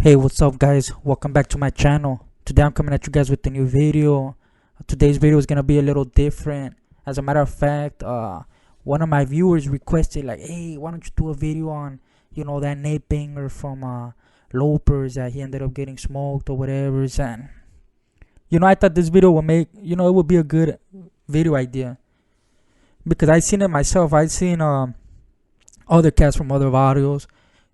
Hey, what's up guys? Welcome back to my channel. Today I'm coming at you guys with a new video. Today's video is gonna be a little different. As a matter of fact, one of my viewers requested like, hey, why don't you do a video on, that Nate Banger from Lopers that he ended up getting smoked or whatever. And I thought this video would make, it would be a good video idea because I seen it myself. I seen other cats from other videos.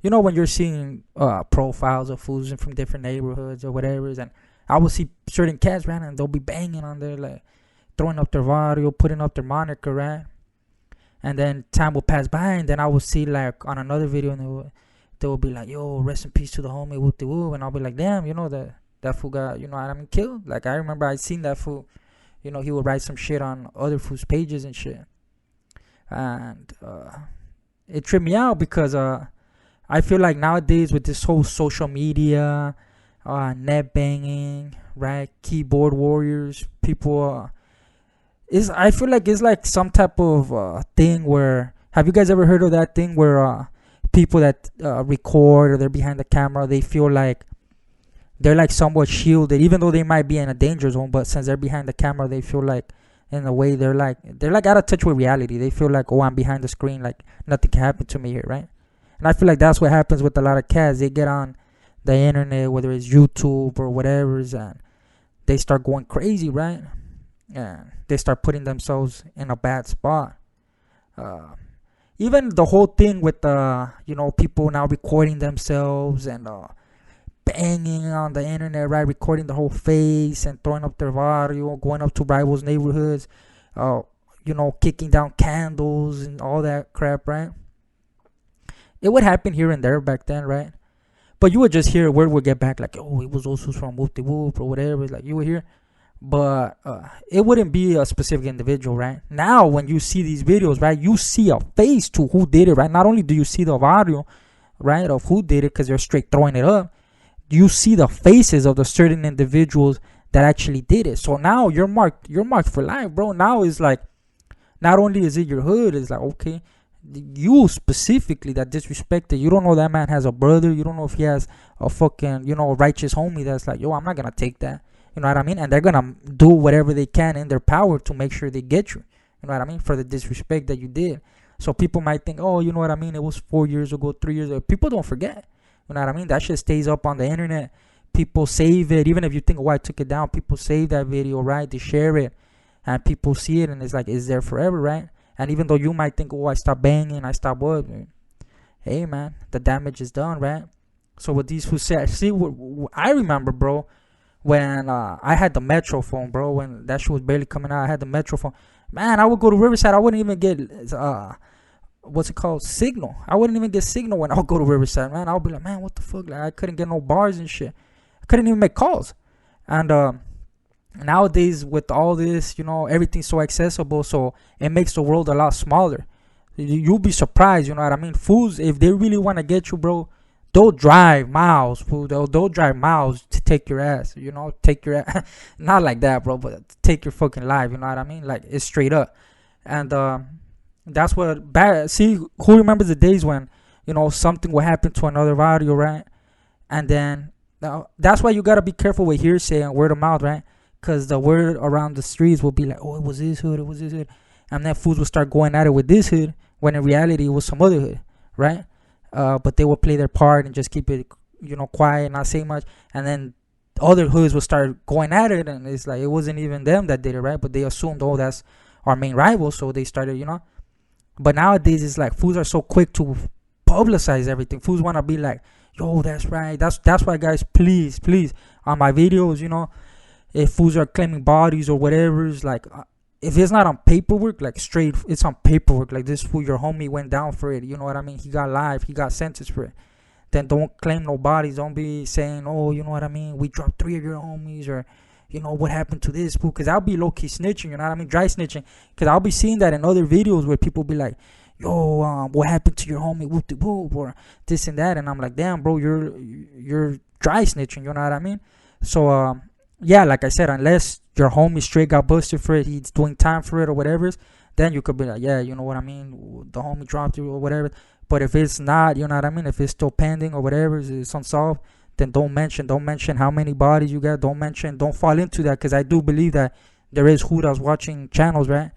When you're seeing profiles of fools from different neighborhoods or whatever, and I will see certain cats, right, and they'll be banging on there, like throwing up their video, putting up their moniker, right? And then time will pass by, and then I will see like on another video, and they will be like, yo, rest in peace to the homie, whoop de whoop, and I'll be like, damn, that fool got, killed. Like I remember I seen that fool, he would write some shit on other fools' pages and shit, and it tripped me out because I feel like nowadays with this whole social media, net banging, right, keyboard warriors, people, I feel like it's like some type of thing where, have you guys ever heard of that thing where people that record or they're behind the camera, they feel like they're like somewhat shielded, even though they might be in a danger zone, but since they're behind the camera, they feel like in a way they're like out of touch with reality. They feel like, oh, I'm behind the screen, like nothing can happen to me here, right? And I feel like that's what happens with a lot of cats. They get on the internet, whether it's YouTube or whatever, and they start going crazy, right? And they start putting themselves in a bad spot. Even the whole thing with people now recording themselves and banging on the internet, right? Recording the whole face and throwing up their video, going up to rivals' neighborhoods, kicking down candles and all that crap, right? It would happen here and there back then, right? But you would just hear a word would get back like, oh, it was also from Whoop de Whoop or whatever. Like you would hear, but it wouldn't be a specific individual, right? Now, when you see these videos, right, you see a face to who did it, right? Not only do you see the audio, right, of who did it because they're straight throwing it up, you see the faces of the certain individuals that actually did it. So now you're marked for life, bro. Now it's like, not only is it your hood, it's like, okay, you specifically that disrespected, you don't know that man has a brother, you don't know if he has a fucking righteous homie that's like, yo, I'm not gonna take that, you know what I mean? And they're gonna do whatever they can in their power to make sure they get you, you know what I mean, for the disrespect that you did. So people might think, oh, you know what I mean, it was 4 years ago, 3 years ago. People don't forget, you know what I mean? That shit stays up on the internet. People save it. Even if you think, oh, I took it down, people save that video, right? They share it and people see it, and it's like, it's there forever, right? And even though you might think, oh, I stopped banging, I stopped what? Hey, man, the damage is done, right? So with these who say, see, I remember, bro, when I had the Metro phone, bro, when that shit was barely coming out, I had the Metro phone. Man, I would go to Riverside. I wouldn't even get, what's it called? Signal. I wouldn't even get signal when I would go to Riverside, man. I would be like, man, what the fuck? Like, I couldn't get no bars and shit. I couldn't even make calls. And, nowadays with all this, everything's so accessible, so it makes the world a lot smaller. You'll be surprised, you know what I mean? Fools, if they really want to get you, bro, they'll drive miles, fool. They'll drive miles to take your ass, take your ass. Not like that, bro, but take your fucking life, you know what I mean? Like, it's straight up. And that's what bad. See, who remembers the days when something will happen to another video, right? And then that's why you gotta be careful with hearsay and word of mouth, right? Because the word around the streets will be like, oh, it was this hood, it was this hood. And then fools will start going at it with this hood when in reality it was some other hood, right? But they will play their part and just keep it, quiet, not say much. And then other hoods will start going at it, and it's like it wasn't even them that did it, right? But they assumed, oh, that's our main rival, so they started, But nowadays it's like fools are so quick to publicize everything. Fools want to be like, yo, that's right. That's why, guys, please, on my videos, if fools are claiming bodies or whatever, it's like, if it's not on paperwork, like straight, it's on paperwork. Like this fool, your homie went down for it. You know what I mean? He got live. He got sentenced for it. Then don't claim no bodies. Don't be saying, oh, you know what I mean? We dropped 3 of your homies, or, what happened to this fool? Because I'll be low-key snitching, you know what I mean? Dry snitching. Because I'll be seeing that in other videos where people be like, yo, what happened to your homie? Whoop de whoop, or this and that. And I'm like, damn, bro, you're dry snitching. You know what I mean? So, yeah, like I said, unless your homie straight got busted for it, he's doing time for it or whatever, then you could be like, yeah, you know what I mean, the homie dropped you or whatever. But if it's not, you know what I mean, if it's still pending or whatever, it's unsolved, then don't mention how many bodies you got. Don't fall into that, because I do believe that there is hudas watching channels, right?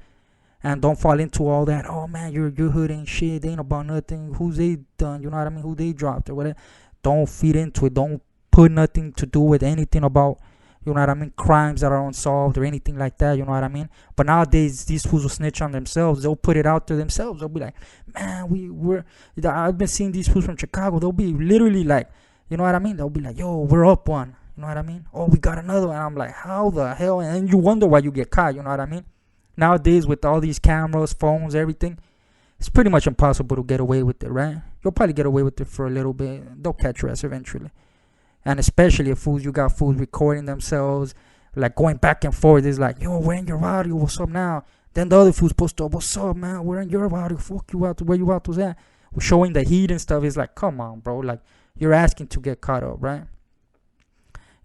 And don't fall into all that. Oh man, your hood ain't shit. They ain't about nothing. Who's they done? You know what I mean? Who they dropped or whatever. Don't feed into it. Don't put nothing to do with anything about, you know what I mean, crimes that are unsolved or anything like that. You know what I mean? But nowadays, these fools will snitch on themselves. They'll put it out there themselves. They'll be like, man, I've been seeing these fools from Chicago. They'll be literally like, you know what I mean? They'll be like, yo, we're up one. You know what I mean? Oh, we got another one. I'm like, how the hell? And then you wonder why you get caught. You know what I mean? Nowadays, with all these cameras, phones, everything, it's pretty much impossible to get away with it, right? You'll probably get away with it for a little bit. They'll catch your ass eventually. And especially if you got fools recording themselves, like going back and forth. It's like, yo, we're in your audio. What's up now? Then the other fools post up, what's up, man? We're in your audio. Fuck you out. Where you out was at? We're showing the heat and stuff. It's like, come on, bro. Like, you're asking to get caught up, right?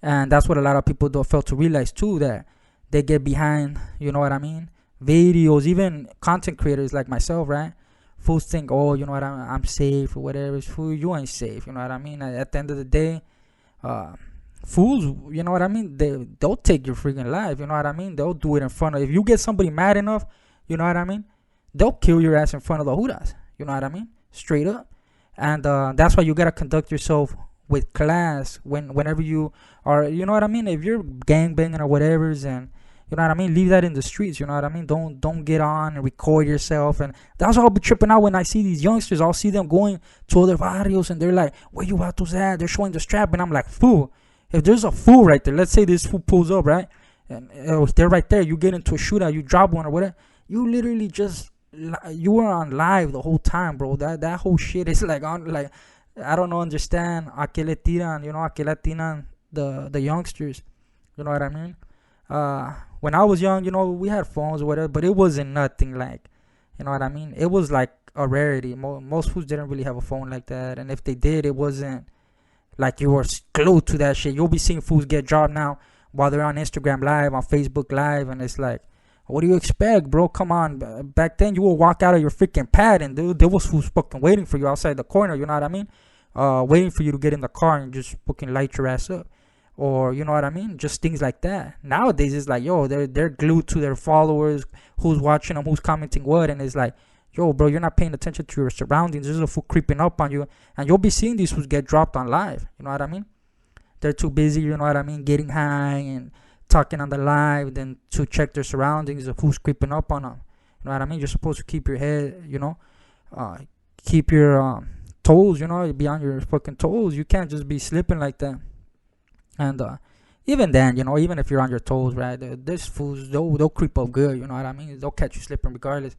And that's what a lot of people don't fail to realize too, that they get behind, you know what I mean, videos. Even content creators like myself, right? Fools think, oh, you know what, I'm safe or whatever. Fool, you ain't safe. You know what I mean? At the end of the day, fools, you know what I mean, they'll take your freaking life. You know what I mean? They'll do it in front of, if you get somebody mad enough, you know what I mean, they'll kill your ass in front of the hudas. You know what I mean? Straight up. And that's why you gotta conduct yourself with class whenever you are, you know what I mean, if you're gangbanging or whatever's, and you know what I mean, leave that in the streets. You know what I mean? Don't get on and record yourself. And that's why I'll be tripping out when I see these youngsters. I'll see them going to other barrios and they're like, where you at those at? They're showing the strap, and I'm like, fool, if there's a fool right there, let's say this fool pulls up, right, and they're right there, you get into a shootout, you drop one or whatever, you literally just, you were on live the whole time, bro. That whole shit is like on, like, I don't understand. A que le tiran, you know, a que le tiran the youngsters. You know what I mean? When I was young, you know, we had phones or whatever, but it wasn't nothing like, you know what I mean? It was like a rarity. Most fools didn't really have a phone like that, and if they did, it wasn't like you were glued to that shit. You'll be seeing fools get dropped now while they're on Instagram Live, on Facebook Live, and it's like, what do you expect, bro? Come on. Back then, you would walk out of your freaking pad, and there was fools fucking waiting for you outside the corner, you know what I mean? Waiting for you to get in the car and just fucking light your ass up. Or, you know what I mean? Just things like that. Nowadays, it's like, yo, they're glued to their followers, who's watching them, who's commenting what, and it's like, yo, bro, you're not paying attention to your surroundings. There's a fool creeping up on you, and you'll be seeing these fools get dropped on live. You know what I mean? They're too busy, you know what I mean, getting high and talking on the live than to check their surroundings of who's creeping up on them. You know what I mean? You're supposed to keep your head, you know, keep your toes, you know, be on your fucking toes. You can't just be slipping like that. And even then, you know, even if you're on your toes, right, there's fools, they'll creep up good, you know what I mean? They'll catch you slipping regardless.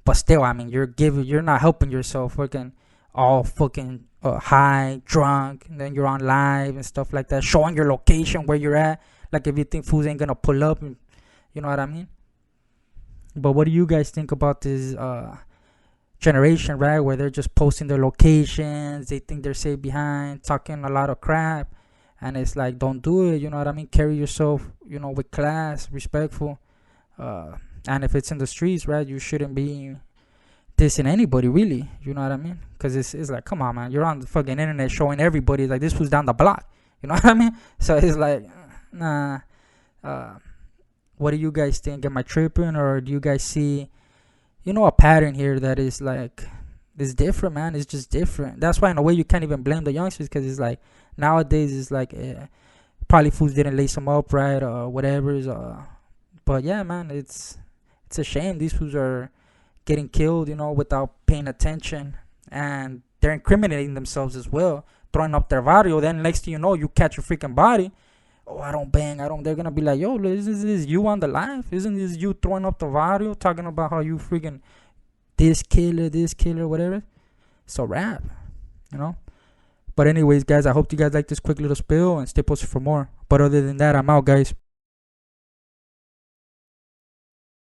But still, I mean, you're not helping yourself, fucking all fucking high, drunk, and then you're on live and stuff like that, showing your location where you're at. Like, if you think fools ain't gonna pull up, and, you know what I mean? But what do you guys think about this generation, right, where they're just posting their locations, they think they're safe behind, talking a lot of crap, and it's like, don't do it, you know what I mean? Carry yourself, you know, with class, respectful, and if it's in the streets, right, you shouldn't be dissing anybody, really, you know what I mean? Because it's like, come on, man, you're on the fucking internet showing everybody, like, this was down the block, you know what I mean? So it's like, nah. What do you guys think? Am I tripping, or do you guys see, you know, a pattern here that is like, it's different, man? It's just different. That's why in a way you can't even blame the youngsters, because it's like, nowadays it's like, probably fools didn't lace them up right, or whatever. But yeah, man, it's a shame these fools are getting killed, you know, without paying attention, and they're incriminating themselves as well, throwing up their barrio. Then next thing you know, you catch your freaking body. Oh, I don't bang, they're gonna be like, yo, is this you on the live? Isn't this you throwing up the barrio, talking about how you freaking this killer, whatever? So rap, you know. But anyways, guys, I hope you guys like this quick little spill, and stay posted for more. But other than that, I'm out, guys.